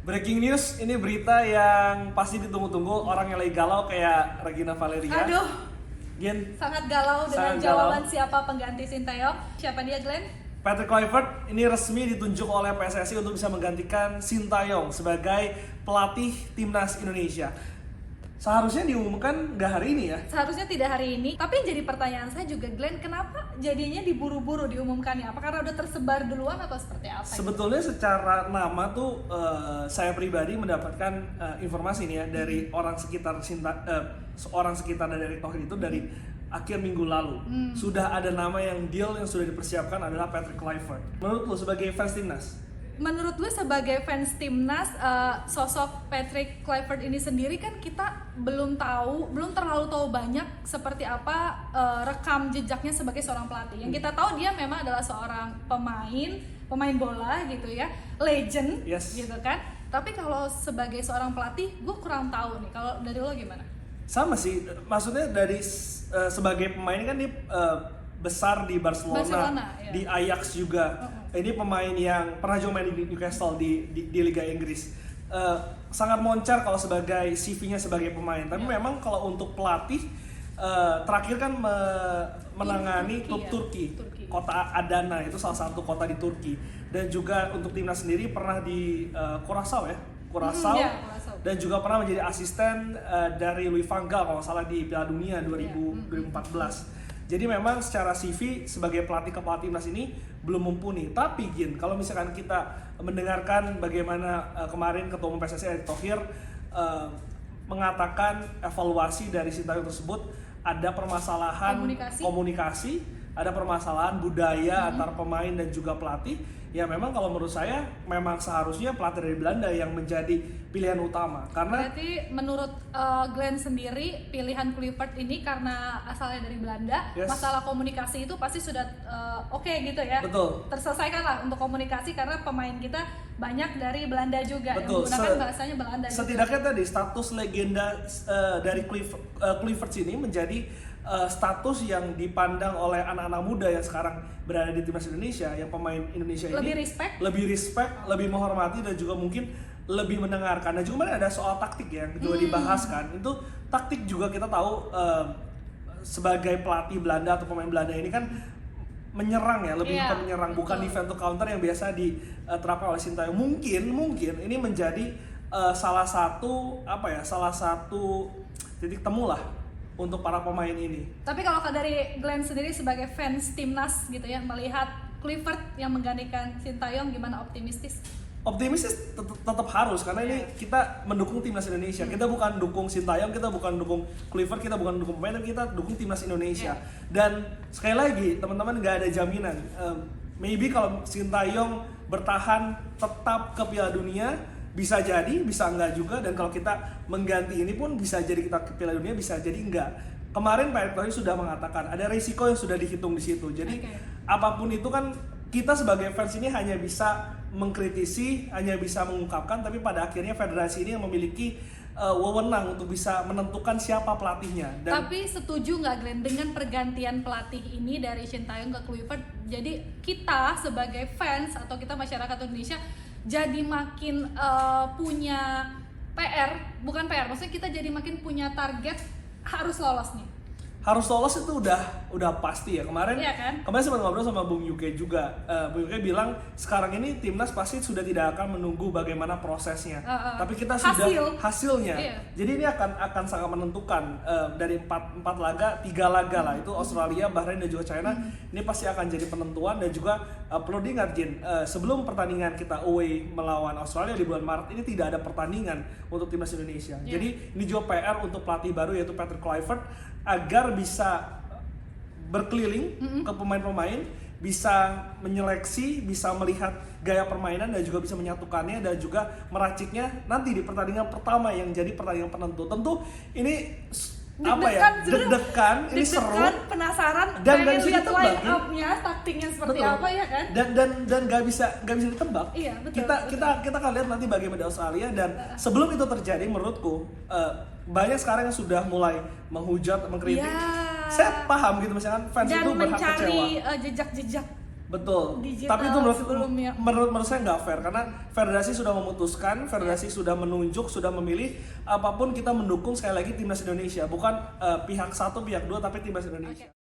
Breaking news, ini berita yang pasti ditunggu-tunggu orang yang lagi galau kayak Regina Valeria. Aduh, Gin, sangat galau dengan Sangat jawaban galau. siapa pengganti Sintayong. Siapa dia, Glenn? Patrick Kluivert ini resmi ditunjuk oleh PSSI untuk bisa menggantikan Sintayong sebagai pelatih timnas Indonesia. Seharusnya diumumkan nggak hari ini ya? Seharusnya tidak hari ini, tapi yang jadi pertanyaan saya juga, Glenn, kenapa jadinya diburu-buru diumumkannya? Apa karena udah tersebar duluan atau seperti apa? Sebetulnya secara nama tuh saya pribadi mendapatkan informasi nih ya dari orang sekitar seorang sekitar dari Erick Thohir itu dari akhir minggu lalu. Sudah ada nama yang deal yang sudah dipersiapkan adalah Patrick Kluivert. Menurut lo sebagai fans timnas? Menurut lu sebagai fans timnas, sosok Patrick Kluivert ini sendiri kan kita belum terlalu tahu banyak seperti apa rekam jejaknya sebagai seorang pelatih. Yang kita tahu dia memang adalah seorang pemain bola gitu ya, legend, Yes. gitu kan. Tapi kalau sebagai seorang pelatih, gue kurang tahu nih. Kalau dari lo gimana? Sama sih, maksudnya dari sebagai pemain kan dia besar di Barcelona ya. di Ajax juga. Ini pemain yang pernah juga main di Newcastle di Liga Inggris. Sangat moncar kalau sebagai CV-nya sebagai pemain. Tapi memang kalau untuk pelatih terakhir kan menangani klub Turki. Kota Adana itu salah satu kota di Turki. Dan juga untuk timnas sendiri pernah di Curaçao ya. Curaçao. Dan juga pernah menjadi asisten dari Louis van Gaal kalau nggak salah di Piala Dunia 2014. Jadi memang secara CV sebagai pelatih kepala timnas ini belum mumpuni. Tapi Gin, kalau misalkan kita mendengarkan bagaimana kemarin Ketua Umum PSSI Erick Thohir mengatakan evaluasi dari Sintayong tersebut ada permasalahan komunikasi, ada permasalahan budaya antar pemain dan juga pelatih. Ya memang kalau menurut saya memang seharusnya pelatih dari Belanda yang menjadi pilihan utama. Karena berarti menurut Glenn sendiri pilihan Kluivert ini karena asalnya dari Belanda, Yes. masalah komunikasi itu pasti sudah oke gitu ya. Betul. Terselesaikan lah untuk komunikasi karena pemain kita banyak dari Belanda juga. Betul. Yang menggunakan bahasanya Belanda juga. Setidaknya tadi status legenda dari Kluivert ini menjadi status yang dipandang oleh anak-anak muda yang sekarang berada di timnas Indonesia, yang pemain Indonesia ini lebih respect, lebih menghormati dan juga mungkin lebih mendengarkan. Dan juga ada soal taktik ya, yang juga dibahas kan. Itu taktik juga kita tahu sebagai pelatih Belanda atau pemain Belanda ini kan menyerang ya, lebih ke menyerang, bukan defense to counter yang biasa diterapkan oleh Sintayong. Mungkin ini menjadi salah satu titik temu lah untuk para pemain ini. Tapi kalau dari Glenn sendiri sebagai fans timnas gitu ya, melihat Kluivert yang menggantikan Sintayong gimana, optimistis? Optimistis tetap harus karena ini kita mendukung timnas Indonesia. Kita bukan dukung Sintayong, kita bukan dukung Kluivert, kita bukan dukung pemain, tapi kita dukung timnas Indonesia. Dan sekali lagi teman-teman, nggak ada jaminan. Maybe kalau Sintayong bertahan tetap ke Piala Dunia bisa jadi, bisa enggak juga. Dan kalau kita mengganti ini pun bisa jadi kita ke Piala Dunia, bisa jadi enggak. Kemarin Pak Erick Thohir sudah mengatakan ada risiko yang sudah dihitung di situ. Jadi apapun itu kan kita sebagai fans ini hanya bisa mengkritisi, hanya bisa mengungkapkan, tapi pada akhirnya federasi ini yang memiliki wewenang untuk bisa menentukan siapa pelatihnya. Tapi setuju nggak Glenn dengan pergantian pelatih ini dari Sintayong ke Kluivert? Jadi kita sebagai fans atau kita masyarakat Indonesia jadi makin punya PR, bukan PR, maksudnya kita jadi makin punya target harus lolos nih. Harus lolos itu udah pasti ya. Kemarin sempat ngobrol sama Bung Yuke juga. Bung Yuke bilang sekarang ini timnas pasti sudah tidak akan menunggu bagaimana prosesnya. Tapi kita sudah hasilnya. Jadi ini akan sangat menentukan dari 4 laga, 3 laga lah itu Australia, Bahrain dan juga China. Ini pasti akan jadi penentuan. Dan juga perlu diingat Jin, sebelum pertandingan kita away melawan Australia di bulan Maret ini tidak ada pertandingan untuk timnas Indonesia. Jadi ini juga PR untuk pelatih baru yaitu Patrick Kluivert agar bisa berkeliling ke pemain-pemain, bisa menyeleksi, bisa melihat gaya permainan dan juga bisa menyatukannya dan juga meraciknya nanti di pertandingan pertama yang jadi pertandingan penentu. Tentu ini deg-degan, ini seru, penasaran, dan pengen lihat line up-nya, taktiknya seperti apa ya kan? Dan nggak bisa ditebak. Iya, betul. Kita akan lihat nanti bagaimana Australia. Dan sebelum itu terjadi, menurutku banyak sekarang yang sudah mulai menghujat, mengkritik. Saya paham gitu, misalkan fans dan itu berhak kecewa. Dan mencari jejak-jejak Betul. Digital Tapi itu sebelumnya. menurut saya nggak fair karena federasi sudah memutuskan, federasi sudah menunjuk, sudah memilih apapun kita mendukung sekali lagi timnas Indonesia, bukan pihak satu, pihak dua, tapi timnas Indonesia.